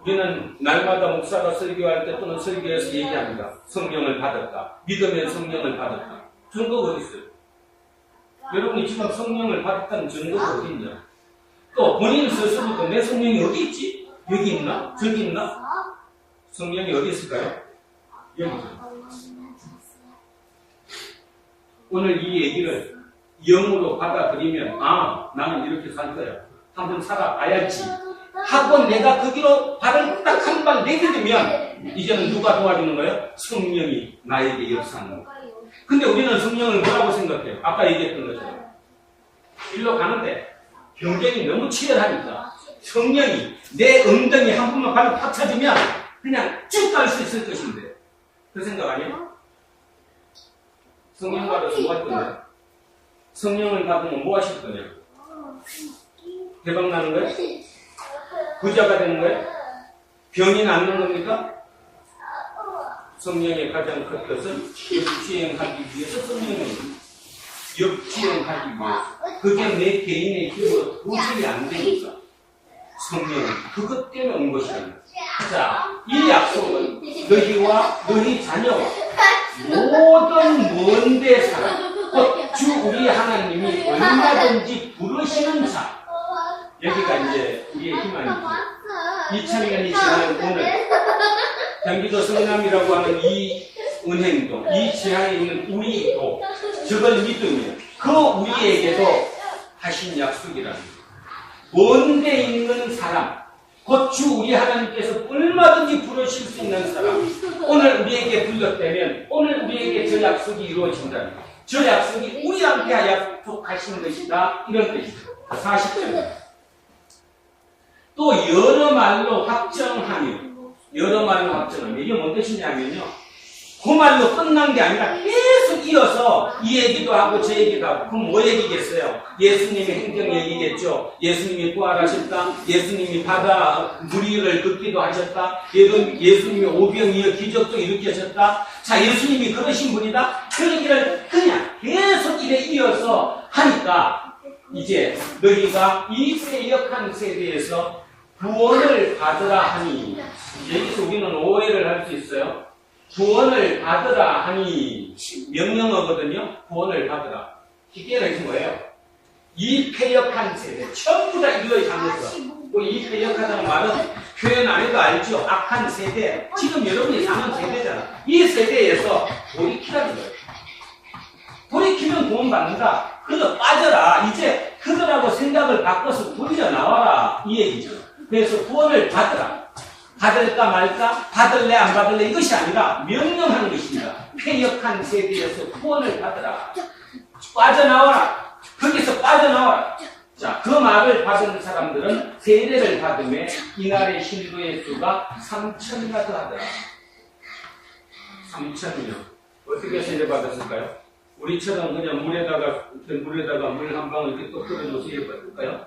우리는 날마다 목사가 설교할 때 또는 설교에서 얘기합니다. 성령을 받았다. 믿으면 성령을 받았다. 증거가 어디 있어요? 여러분이 지금 성령을 받았다는 증거가 어디 있냐? 또 본인 스스로도 내 성령이 어디 있지? 여기 있나? 저기 있나? 성령이 어디 있을까요? 여기죠. 오늘 이 얘기를 영으로 받아들이면 아, 나는 이렇게 살 거야. 한번 살아봐야지. 하고 내가 그 길로 발을 딱 한 발 내딛으면 이제는 누가 도와주는 거예요? 성령이 나에게 역사하는 거예요. 근데 우리는 성령을 뭐라고 생각해요? 아까 얘기했던 것처럼 일로 가는데 경쟁이 너무 치열하니까 성령이 내 엉덩이 한 번만 발로 팍 차주면 그냥 쭉 갈 수 있을 것인데 그 생각 아니에요? 성령 받아서 뭐 할 거냐? 성령을 받으면 뭐 하실 거냐? 대박 나는 거예요? 부자가 되는 거예요? 병이 낫는 겁니까? 성령의 가장 큰 것은 역주행하기 위해서 성령이 역주행하기 위해서 그게 내 개인의 힘으로 도저히 안 되니까 성령은 그것 때문에 온 것이랍니다. 자, 이 약속은 너희와 너희 자녀와 모든 먼데 사람, 곧 주 우리 하나님이 얼마든지 부르시는 자. 여기가 이제 우리의 희망이죠. 2000년이 지난 오늘 경기도 성남이라고 하는 이 은행도, 이 지하에 있는 우리도 저걸 믿으면 그 우리에게도 하신 약속이랍니다. 먼데 있는 사람, 곧 주 우리 하나님께서 얼마든지 부르실 수 있는 사람, 오늘 우리에게 불렀다면 오늘 우리에게 저 약속이 이루어진다. 저 약속이 우리한테 약속하신 것이다. 이런 뜻이죠. 40절. 또 여러 말로 확정하며, 여러 말로 확정하며, 이게 뭔 뜻이냐면요, 그 말로 끝난 게 아니라 계속 이어서 이 얘기도 하고 저 얘기도 하고. 그럼 뭐 얘기겠어요? 예수님의 행정 얘기겠죠. 예수님이 부활하셨다. 예수님이 바다 물 위를 걷기도 하셨다. 예수님이 오병이어 기적도 일으키셨다. 자, 예수님이 그러신 분이다. 그 얘기를 그냥 계속 이래 이어서 하니까 이제 너희가 이 세역한 세대에서 구원을 받으라 하니, 여기서 우리는 오해를 할 수 있어요. 구원을 받으라 하니 명령어거든요. 구원을 받으라. 쉽게 얘기해서 뭐예요? 이 패역한 세대 전부 다 이거에 잠겨서, 이 패역하다는 말은 표현 안 해도 알죠. 악한 세대, 지금 여러분이 사는 세대잖아. 이 세대에서 돌이키라는 거예요. 돌이키면 구원 받는다. 그래서 빠져라. 이제 그들하고 생각을 바꿔서 돌려 나와라, 이 얘기죠. 그래서 구원을 받으라. 받을까 말까, 받을래 안 받을래, 이것이 아니라 명령하는 것입니다. 패역한 세대에서 구원을 받으라. 빠져나와라. 거기서 빠져나와라. 자, 그 말을 받은 사람들은 세례를 받음에 이날의 신도의 수가 3,000가 더하더라. 3,000명. 어떻게 세례 받았을까요? 우리처럼 그냥 물에다가 물 한 방울 이렇게 또 끓여서 세례 받을까요?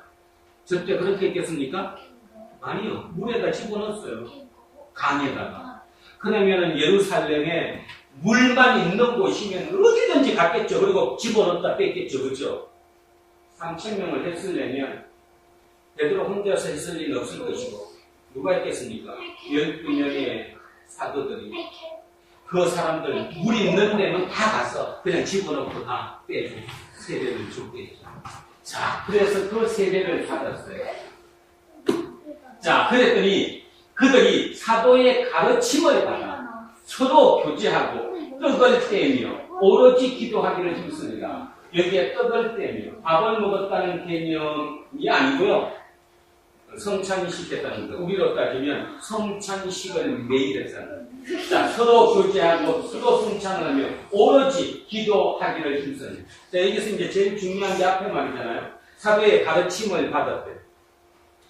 절대 그렇게 했겠습니까? 아니요. 물에다 집어넣었어요. 강에다가. 그러면은 예루살렘에 물만 있는 곳이면 어디든지 갔겠죠. 그리고 집어넣었다 뺐겠죠. 그죠? 3,000명을 했으려면 베드로 혼자서 했을 일은 없을 것이고, 누가 했겠습니까? 12명의 사도들이. 그 사람들 물 있는 데는 다 가서 그냥 집어넣고 다 빼주고 세례를 줬겠죠. 자, 그래서 그 세례를 받았어요. 자, 그랬더니 그들이 사도의 가르침을 받아 서로 교제하고 떡을 떼며 오로지 기도하기를 힘씁니다. 여기에 떡을 떼며 밥을 먹었다는 개념이 아니고요. 성찬식했다는 거. 우리로 따지면 성찬식을 매일 했잖아요. 자, 서로 교제하고 서로 성찬을 하며 오로지 기도하기를 힘씁니다. 자, 여기서 이제 제일 중요한 게 앞에 말이잖아요. 사도의 가르침을 받았대요.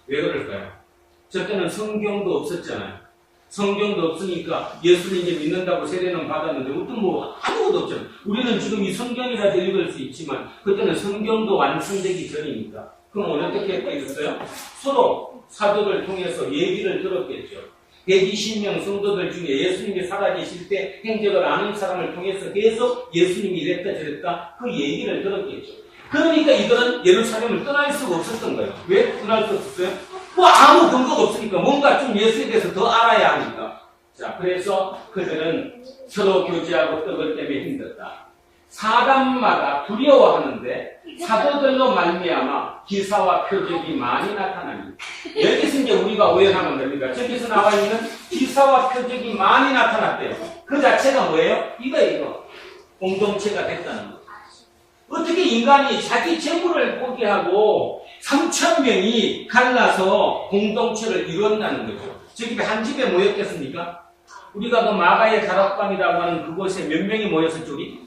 왜 그럴까요? 저때는 성경도 없었잖아요. 성경도 없으니까 예수님을 믿는다고 세례는 받았는데 어떤 뭐 아무것도 없잖아요. 우리는 지금 이 성경이라도 읽을 수 있지만 그때는 성경도 완성되기 전이니까. 그럼 어떻게 했겠어요? 서로 사도를 통해서 얘기를 들었겠죠. 120명 성도들 중에 예수님이 살아계실 때 행적을 아는 사람을 통해서 계속 예수님이 이랬다 저랬다 그 얘기를 들었겠죠. 그러니까 이들은 예루살렘을 떠날 수가 없었던 거예요. 왜 떠날 수 없었어요? 뭐 아무 근거가 없으니까 뭔가 좀 예수에 대해서 더 알아야 하니까. 자, 그래서 그들은 서로 교제하고 떡을 때문에 힘들다. 사람마다 두려워하는데 사도들로 말미암아 기사와 표적이 많이 나타납니다. 여기서 이제 우리가 오해하는 겁니다. 저기서 나와 있는 기사와 표적이 많이 나타났대요. 그 자체가 뭐예요? 이거 공동체가 됐다는 거. 어떻게 인간이 자기 재물을 포기하고 3,000명이 갈라서 공동체를 이룬다는 거죠. 저기 한 집에 모였겠습니까? 우리가 그 마가의 다락방이라고 하는 그곳에 몇 명이 모여서 저기?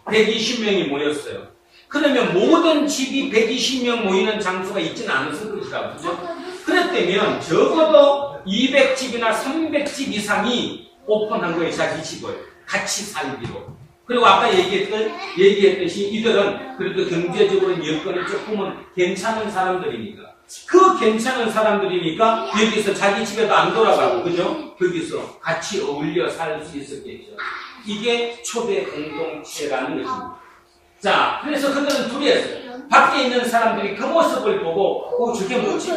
120명이 모였어요. 그러면 모든 집이 120명 모이는 장소가 있지는 않았을 것이라고. 그죠? 그랬다면 적어도 200집이나 300집 이상이 오픈한 거예요. 자기 집을. 같이 살기로. 그리고 아까 얘기했듯이 이들은 그래도 경제적으로 여건이 조금은 괜찮은 사람들이니까. 그 괜찮은 사람들이니까 여기서 자기 집에도 안 돌아가고, 그죠? 거기서 같이 어울려 살 수 있었겠죠. 이게 초대 공동체라는 것입니다. 자, 그래서 그들은 둘이었어요. 밖에 있는 사람들이 그 모습을 보고, 저게 뭐지?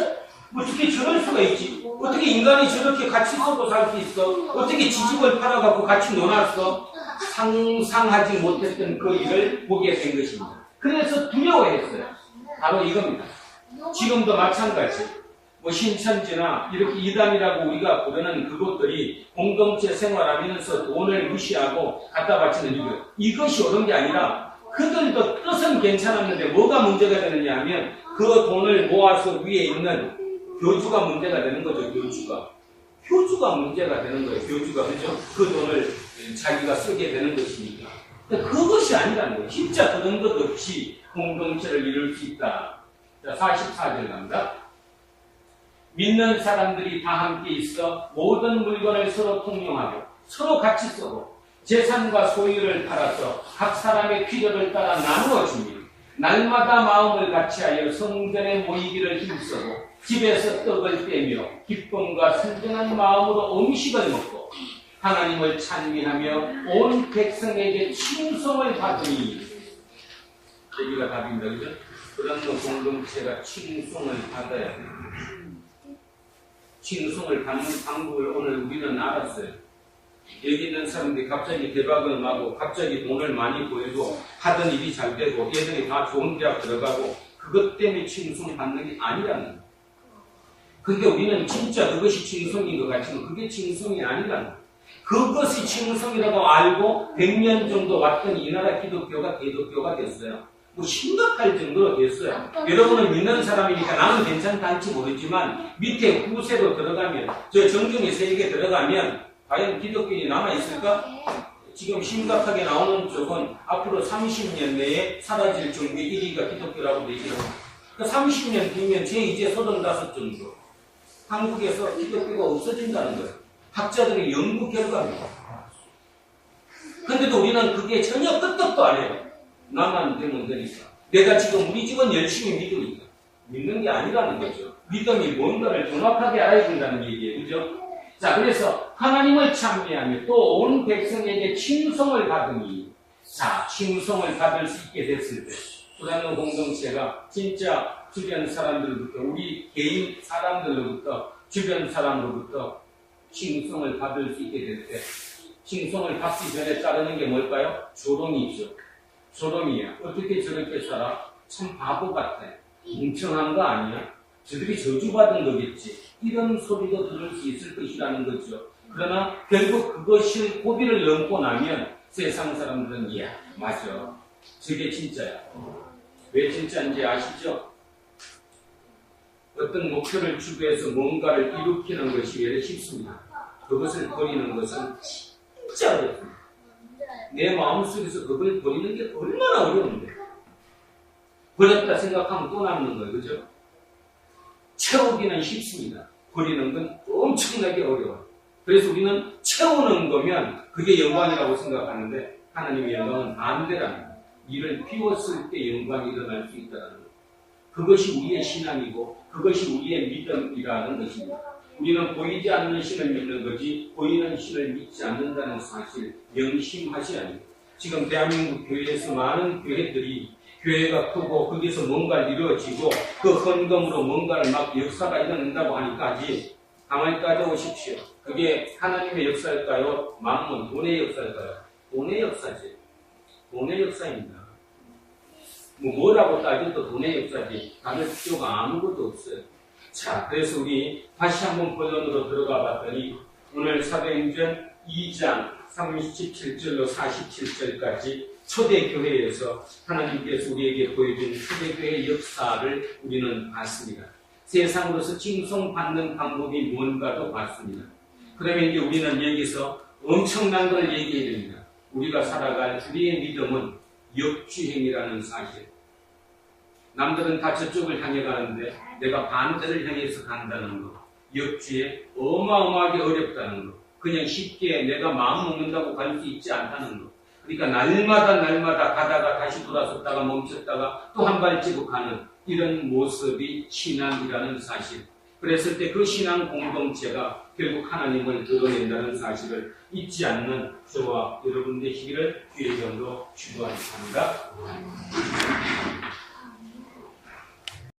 어떻게 저럴 수가 있지? 어떻게 인간이 저렇게 같이 서고 살 수 있어? 어떻게 지집을 팔아갖고 같이 놀았어? 상상하지 못했던 그 일을 보게 된 것입니다. 그래서 두려워했어요. 바로 이겁니다. 지금도 마찬가지. 뭐 신천지나 이렇게 이단이라고 우리가 부르는 그것들이 공동체 생활하면서 돈을 무시하고 갖다 바치는 이것이 옳은 게 아니라 그들도 뜻은 괜찮았는데 뭐가 문제가 되느냐 하면 그 돈을 모아서 위에 있는 교주가 문제가 되는 거죠. 교주가 문제가 되는 거예요. 교주가. 그죠? 그 돈을 자기가 쓰게 되는 것이니까. 그것이 아니라는 거예요. 진짜 그런 것 없이 공동체를 이룰 수 있다. 자, 44절 갑니다. 믿는 사람들이 다 함께 있어 모든 물건을 서로 통용하고 서로 같이 쓰고 재산과 소유를 팔아서 각 사람의 필요를 따라 나누어 주며 날마다 마음을 같이하여 성전에 모이기를 힘쓰고 집에서 떡을 떼며 기쁨과 순전한 마음으로 음식을 먹고 하나님을 찬미하며 온 백성에게 칭송을 받으니 여기가 답입니다. 그죠? 그런 공동체가 칭송을 받아야 돼요. 칭송을 받는 방법을 오늘 우리는 알았어요. 여기 있는 사람들이 갑자기 대박을 나고 갑자기 돈을 많이 보이고 하던 일이 잘 되고 얘들이 다 좋은 대학 들어가고 그것 때문에 칭송 받는 게 아니라는 거예요. 근데 우리는 진짜 그것이 칭송인 것 같지만 그게 칭송이 아니라는 거예요. 그것이 칭송이라고 알고 100년 정도 왔던 이 나라 기독교가 대독교가 됐어요. 뭐 심각할 정도로 됐어요. 여러분은 믿는 사람이니까 나는 괜찮다 할지 모르지만 밑에 후세로 들어가면 저 정중히 세계에 들어가면 과연 기독교인이 남아있을까? 지금 심각하게 나오는 쪽은 앞으로 30년 내에 사라질 정도의 1위가 기독교라고 얘기합니다. 그러니까 30년 뒤면 제 이제 35 정도 한국에서 기독교가 없어진다는 거예요. 학자들의 연구 결과입니다. 근데도 우리는 그게 전혀 끄떡도 안 해요. 나만 되면 되니까. 내가 지금 우리 집은 열심히 믿으니까. 믿는 게 아니라는 거죠. 믿음이 뭔가를 정확하게 알아야 된다는 얘기예요. 그죠? 자, 그래서 하나님을 찬미하며 또 온 백성에게 칭송을 받으니, 자, 칭송을 받을 수 있게 됐을 때, 그러는 공동체가 진짜 주변 사람들로부터, 우리 개인 사람들로부터, 주변 사람으로부터 칭송을 받을 수 있게 될 때, 칭송을 받기 전에 따르는 게 뭘까요? 조롱이죠. 조롱이야. 어떻게 저렇게 살아? 참 바보 같아. 멍청한 거 아니야? 저들이 저주받은 거겠지. 이런 소리도 들을 수 있을 것이라는 거죠. 그러나 결국 그것이 고비를 넘고 나면 세상 사람들은 이야, 맞아. 저게 진짜야. 왜 진짜인지 아시죠? 어떤 목표를 추구해서 뭔가를 일으키는 것이 예를 쉽습니다. 그것을 버리는 것은 진짜 어렵습니다. 내 마음속에서 그걸 버리는 게 얼마나 어려운데. 버렸다 생각하면 또 남는 거예요. 그죠? 채우기는 쉽습니다. 버리는 건 엄청나게 어려워요. 그래서 우리는 채우는 거면 그게 영광이라고 생각하는데 하나님의 영광은 반대라는 거예요. 이를 비웠을 때 영광이 일어날 수 있다는 거예요. 그것이 우리의 신앙이고 그것이 우리의 믿음이라는 것입니다. 우리는 보이지 않는 신을 믿는 거지 보이는 신을 믿지 않는다는 사실 명심하셔야 합니다. 지금 대한민국 교회에서 많은 교회들이 교회가 크고 거기서 뭔가를 이루어지고 그 헌금으로 뭔가를 막 역사가 일어난다고 하니까지 가만히 따져오십시오. 그게 하나님의 역사일까요? 마음은 돈의 역사일까요? 돈의 역사지. 돈의 역사입니다. 뭐라고 따져도 돈의 역사지. 다를 필요가 아무것도 없어요. 자, 그래서 우리 다시 한번 본론으로 들어가 봤더니 오늘 사도행전 2장 37절로 47절까지 초대교회에서 하나님께서 우리에게 보여준 초대교회의 역사를 우리는 봤습니다. 세상으로서 칭송받는 방법이 뭔가도 봤습니다. 그러면 이제 우리는 여기서 엄청난 걸 얘기해야 됩니다. 우리가 살아갈 우리의 믿음은 역주행이라는 사실. 남들은 다 저쪽을 향해 가는데 내가 반대를 향해서 간다는 거. 역주행 어마어마하게 어렵다는 거. 그냥 쉽게 내가 마음 먹는다고 갈 수 있지 않다는 거. 그러니까 날마다 가다가 다시 돌아섰다가 멈췄다가 또 한 발자국 가는 이런 모습이 신앙이라는 사실. 그랬을 때 그 신앙 공동체가 결국 하나님을 드러낸다는 사실을 잊지 않는 저와 여러분 되시기를 주의 이름으로 축원합니다.